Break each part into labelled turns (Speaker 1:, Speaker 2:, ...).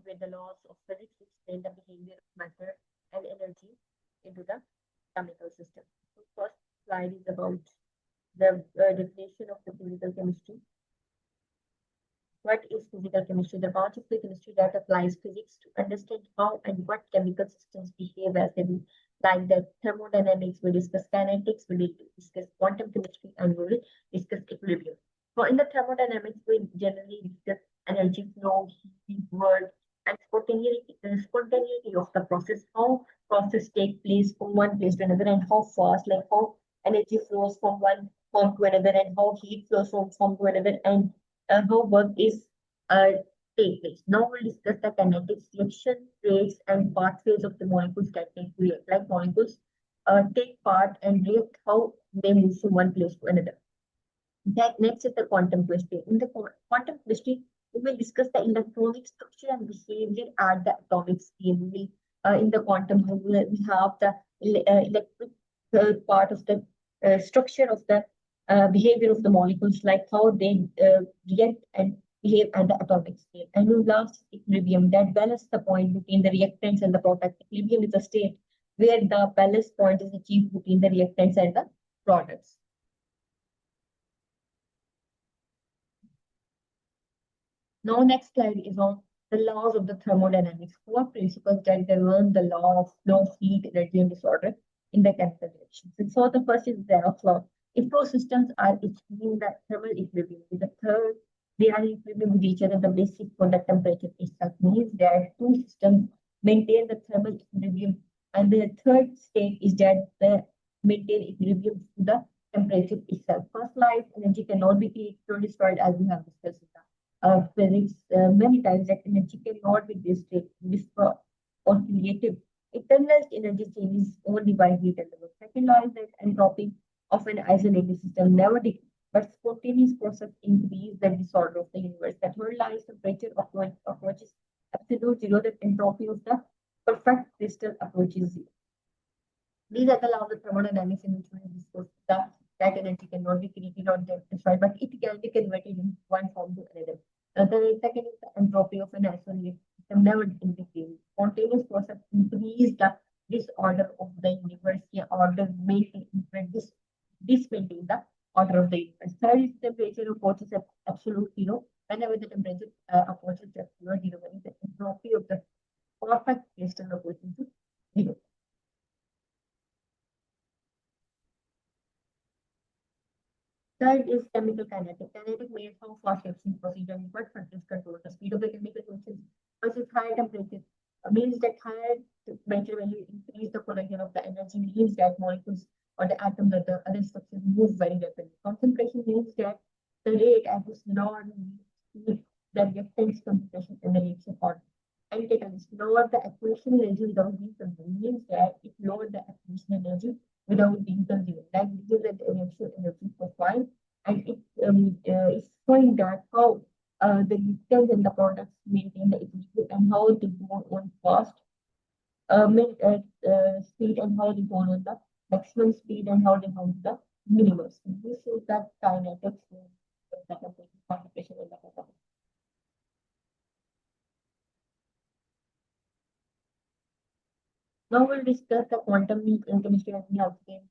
Speaker 1: where the laws of physics explain the behavior of matter and energy into the chemical system. So first slide is about the definition of the physical chemistry. What is physical chemistry? The branch of the chemistry that applies physics to understand how and what chemical systems behave as they do. Like the thermodynamics, we discuss kinetics, we discuss quantum chemistry, and we will discuss equilibrium. So in the thermodynamics, we generally discuss energy flow, heat, work, and spontaneity of the process, how process take place from one place to another, and how fast, like how energy flows from one form to another, and how heat flows from form to another, and how work is uh, take place. Now we'll discuss the kinetics, reaction rates, and pathways of the molecules that take react. Like molecules take part and react, how they move from one place to another. That next is the quantum chemistry. In the quantum chemistry, we will discuss the electronic structure and behavior at the atomic scale. We will, in the quantum, we have the electric part of the structure of the behavior of the molecules, like how they react and behave at the atomic scale. And we last equilibrium, that balance the point between the reactants and the product. Equilibrium is a state where the balance point is achieved between the reactants and the products. Now, next slide is on the laws of the thermodynamics, four principles that govern the law of flow of heat, energy, and disorder in the chemical reactions. And so the first is Zeroth law. If two systems are achieving the thermal equilibrium, with the third, they are in equilibrium with each other, the basic for the temperature itself means that two systems maintain the thermal equilibrium. And the third state is that they maintain equilibrium to the temperature itself. First, life energy cannot be created or destroyed, as we have discussed in physics many times, that energy cannot be destroyed or created. Internal energy changes only by heat and work. Second law is that entropy of an isolated system never decreases, but spontaneous process increase the disorder of the universe. The third law is temperature approaches absolute zero, that entropy of the perfect crystal approaches zero. These are the laws of thermodynamics in which we discuss that energy cannot be created or destroyed, but it can be converted in one form to another. The second is the entropy of an isolated system never increases. Spontaneous process increase the disorder of the universe, yeah, order maintain this dismaintain the order of the universe. Third is temperature approaches absolute zero. Whenever the temperature approaches absolute zero, the entropy of the perfect crystal approaches to zero. Third is chemical kinetic. Kinetic means how fast reaction proceeds and what factors control the speed of the chemical reactions. Versus higher temperature means that higher temperature, when you increase the production of the energy, means that molecules or the atoms or the other structures move very rapidly. Concentration means that the rate at which the reactants concentration in the reaction order. And it is lower the accretion energy without being consumed, means that it lowered the accretion energy without being consumed. Like this is the reaction energy profile, and it is showing that how the reactants and the products maintain the equilibrium and how they go on fast speed and how they go on the maximum speed and how they go on the minimum speed. This is the kinetics of the concentration in the product. Now we'll discuss the quantum chemistry as we have seen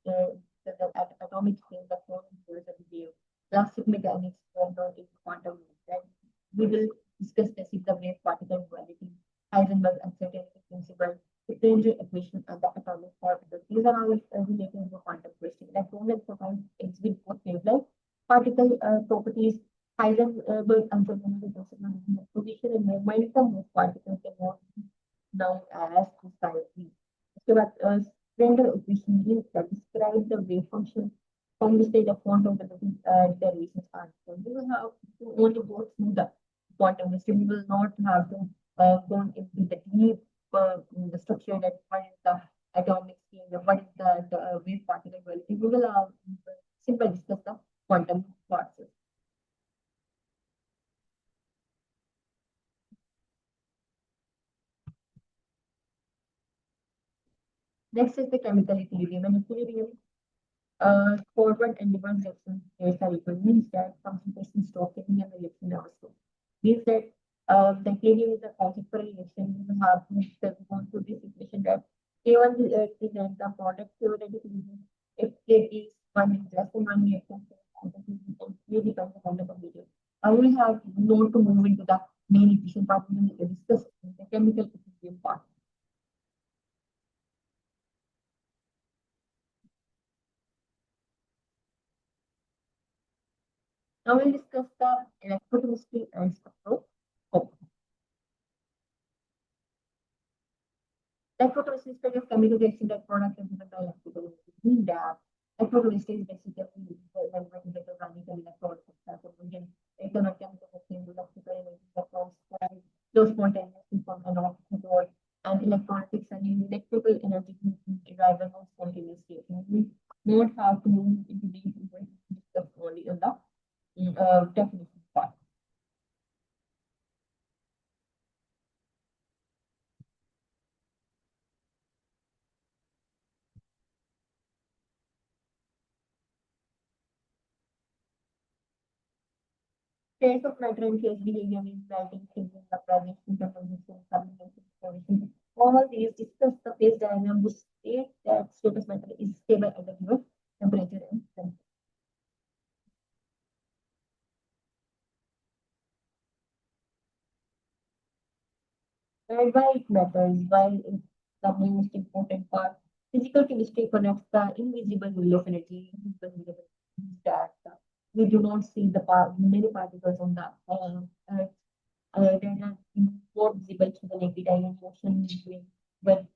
Speaker 1: at atomic scale, the form theories and behavior. Classic mechanics formed out in quantum mechanics. We will discuss basic the wave particle duality, Heisenberg uncertainty principle, the Granger equation, and the atomic orbital. These are all related to quantum question. Electron and protons exhibit both wavelength particle properties. Heisenberg uncertainty principle, position and momentum of particles can known as precisely. उसके बाद Granger equation means that describe the wave function from which the quantum derivations are. So we will have to only go through the quantum history. We will not have to go into the deep the structure that what is the atomic scale, what is the wave particle duality. We will simply discuss the quantum parts. Next is the chemical equilibrium. And equilibrium forward and reverse reaction rates are equal, means that concentration stop taking and the reaction never stop. Means that The equation is a concept for a reaction. You have to go through this equation that K1 represents the product theoretic reason. If K is one is less than one reaction, really depends upon the behavior. I will have more to move into the main equation part and discuss the chemical equilibrium part. Now we'll discuss the electrochemistry and spectroscopy. Electrochemistry is kind of chemical reaction that product is given by electrical energy. Mean that electrochemistry is basically when the organic and electrode again economic chemical reaction into electrical energy that forms those spontaneously from analog control and electronics and electrical energy derive from spontaneous reaction. We don't have to move into these discuss only on the definition part. States of matter and case behavior means writing, thinking, application, composition, combination, information. All these discuss the phase diagram which state that status matter is stable at the given temperature and temperature. And why it matters, why it's the most important part. Physical chemistry connects the invisible wheel of energy, that we do not see the many particles on the earth. They are more visible to the naked eye and motion between when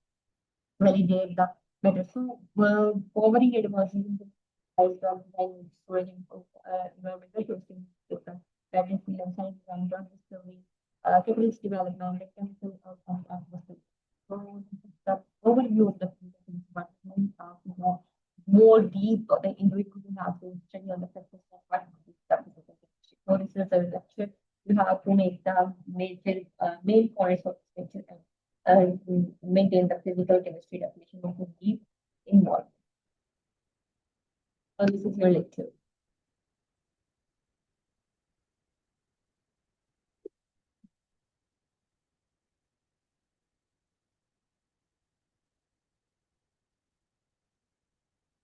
Speaker 1: validate the better. So, powering it was as well and storage of environmental testing different pattern field and science and drug discovery, catalyst development, and chemical outcomes of the system. So, the overview of the field but more deep the individual you have to study on the practice of what is the for research and lecture, you have to make the major main points of the lecture and maintain the physical chemistry definition of the deep involved. So this is your lecture.